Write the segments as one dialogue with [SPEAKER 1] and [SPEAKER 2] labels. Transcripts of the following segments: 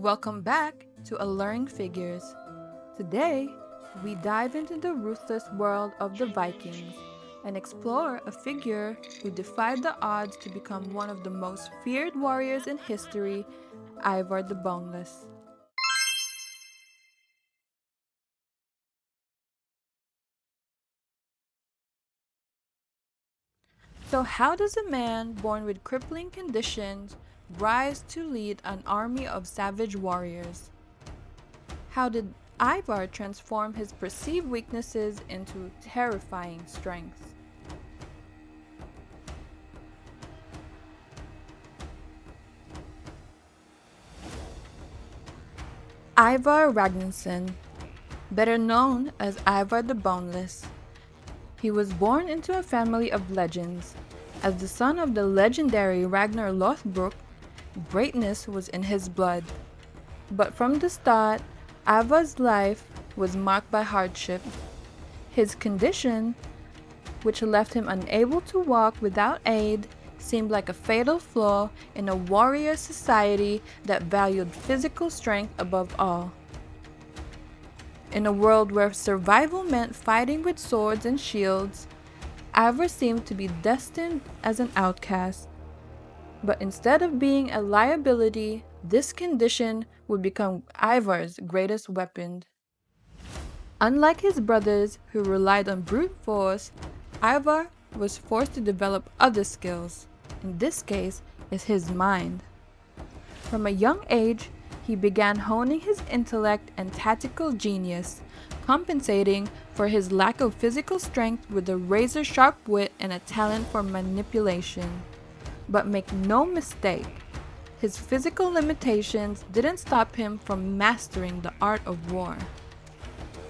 [SPEAKER 1] Welcome back to Alluring Figures. Today, we dive into the ruthless world of the Vikings and explore a figure who defied the odds to become one of the most feared warriors in history, Ivar the Boneless. So, how does a man born with crippling conditions rise to lead an army of savage warriors? How did Ivar transform his perceived weaknesses into terrifying strengths? Ivar Ragnarsson, better known as Ivar the Boneless. He was born into a family of legends. As the son of the legendary Ragnar Lothbrok, greatness was in his blood. But from the start, Ivar's life was marked by hardship. His condition, which left him unable to walk without aid, seemed like a fatal flaw in a warrior society that valued physical strength above all. In a world where survival meant fighting with swords and shields, Ivar seemed to be destined as an outcast. But instead of being a liability, this condition would become Ivar's greatest weapon. Unlike his brothers who relied on brute force, Ivar was forced to develop other skills. In this case, is his mind. From a young age, he began honing his intellect and tactical genius, compensating for his lack of physical strength with a razor-sharp wit and a talent for manipulation. But make no mistake, his physical limitations didn't stop him from mastering the art of war.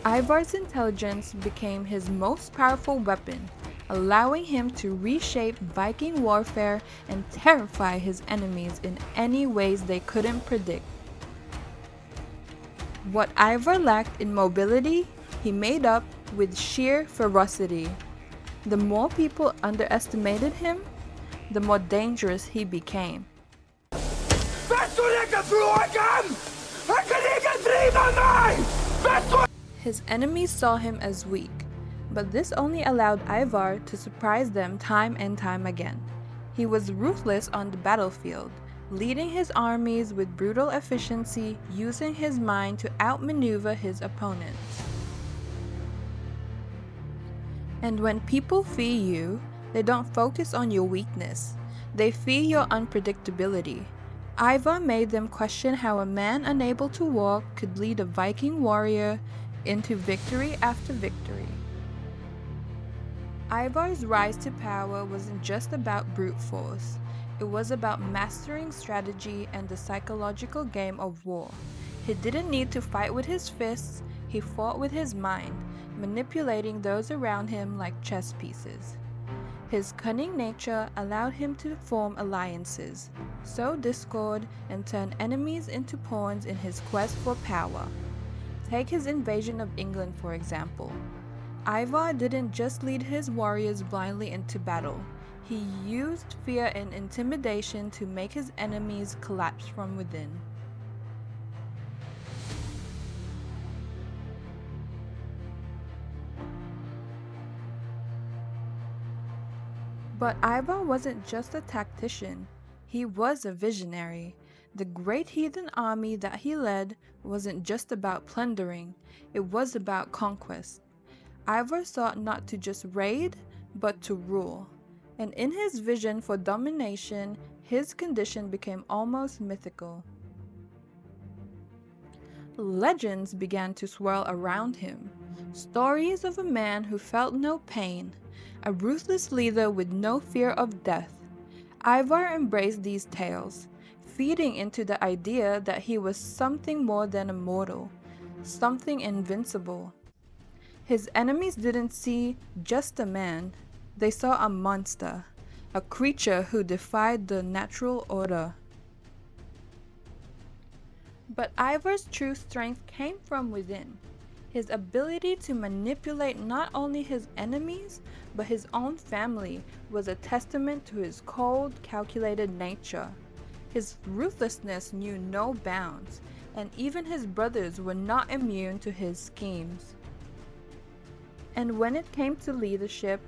[SPEAKER 1] Ivar's intelligence became his most powerful weapon, allowing him to reshape Viking warfare and terrify his enemies in any ways they couldn't predict. What Ivar lacked in mobility, he made up with sheer ferocity. The more people underestimated him, the more dangerous he became. His enemies saw him as weak, but this only allowed Ivar to surprise them time and time again. He was ruthless on the battlefield, leading his armies with brutal efficiency, using his mind to outmaneuver his opponents. And when people fear you, they don't focus on your weakness. They fear your unpredictability. Ivar made them question how a man unable to walk could lead a Viking warrior into victory after victory. Ivar's rise to power wasn't just about brute force. It was about mastering strategy and the psychological game of war. He didn't need to fight with his fists, he fought with his mind, manipulating those around him like chess pieces. His cunning nature allowed him to form alliances, sow discord, and turn enemies into pawns in his quest for power. Take his invasion of England, for example. Ivar didn't just lead his warriors blindly into battle. He used fear and intimidation to make his enemies collapse from within. But Ivar wasn't just a tactician, he was a visionary. The great heathen army that he led wasn't just about plundering, it was about conquest. Ivar sought not to just raid, but to rule. And in his vision for domination, his condition became almost mythical. Legends began to swirl around him. Stories of a man who felt no pain, a ruthless leader with no fear of death. Ivar embraced these tales, feeding into the idea that he was something more than a mortal, something invincible. His enemies didn't see just a man, they saw a monster, a creature who defied the natural order. But Ivar's true strength came from within. His ability to manipulate not only his enemies, but his own family was a testament to his cold, calculated nature. His ruthlessness knew no bounds. and even his brothers were not immune to his schemes. And when it came to leadership,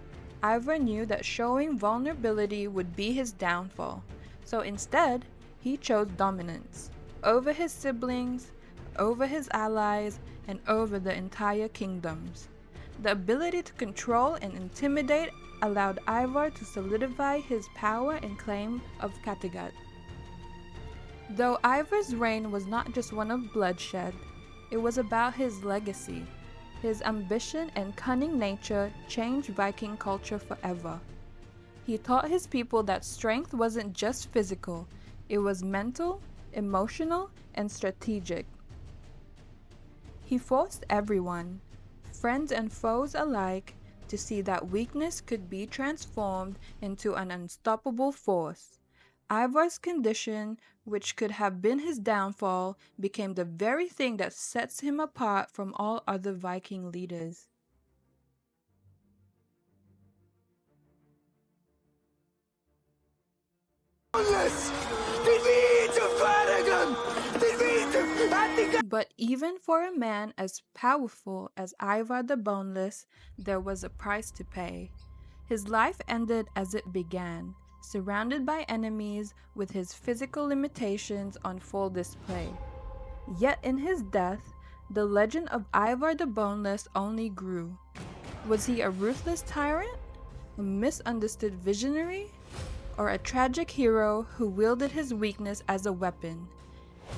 [SPEAKER 1] Ivar knew that showing vulnerability would be his downfall, so instead, he chose dominance over his siblings, over his allies, and over the entire kingdoms. The ability to control and intimidate allowed Ivar to solidify his power and claim of Kattegat. Though Ivar's reign was not just one of bloodshed, it was about his legacy. His ambition and cunning nature changed Viking culture forever. He taught his people that strength wasn't just physical, it was mental, emotional, and strategic. He forced everyone, friends and foes alike, to see that weakness could be transformed into an unstoppable force. Ivar's condition, which could have been his downfall, became the very thing that sets him apart from all other Viking leaders. But even for a man as powerful as Ivar the Boneless, there was a price to pay. His life ended as it began, surrounded by enemies with his physical limitations on full display. Yet in his death, the legend of Ivar the Boneless only grew. Was he a ruthless tyrant, a misunderstood visionary, or a tragic hero who wielded his weakness as a weapon?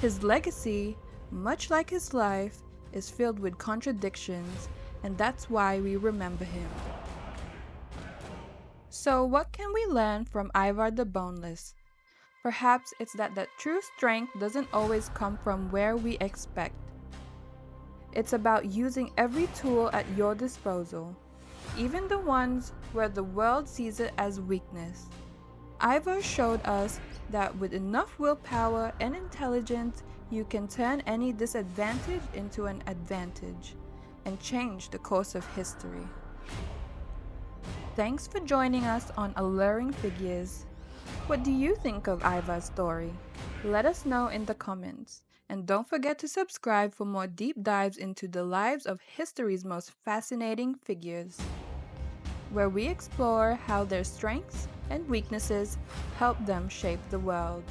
[SPEAKER 1] His legacy, much like his life, is filled with contradictions, and that's why we remember him. So what can we learn from Ivar the Boneless? Perhaps it's that true strength doesn't always come from where we expect. It's about using every tool at your disposal, even the ones where the world sees it as weakness. Ivar showed us that with enough willpower and intelligence, you can turn any disadvantage into an advantage and change the course of history. Thanks for joining us on Alluring Figures. What do you think of Ivar's story? Let us know in the comments. And don't forget to subscribe for more deep dives into the lives of history's most fascinating figures, where we explore how their strengths and weaknesses help them shape the world.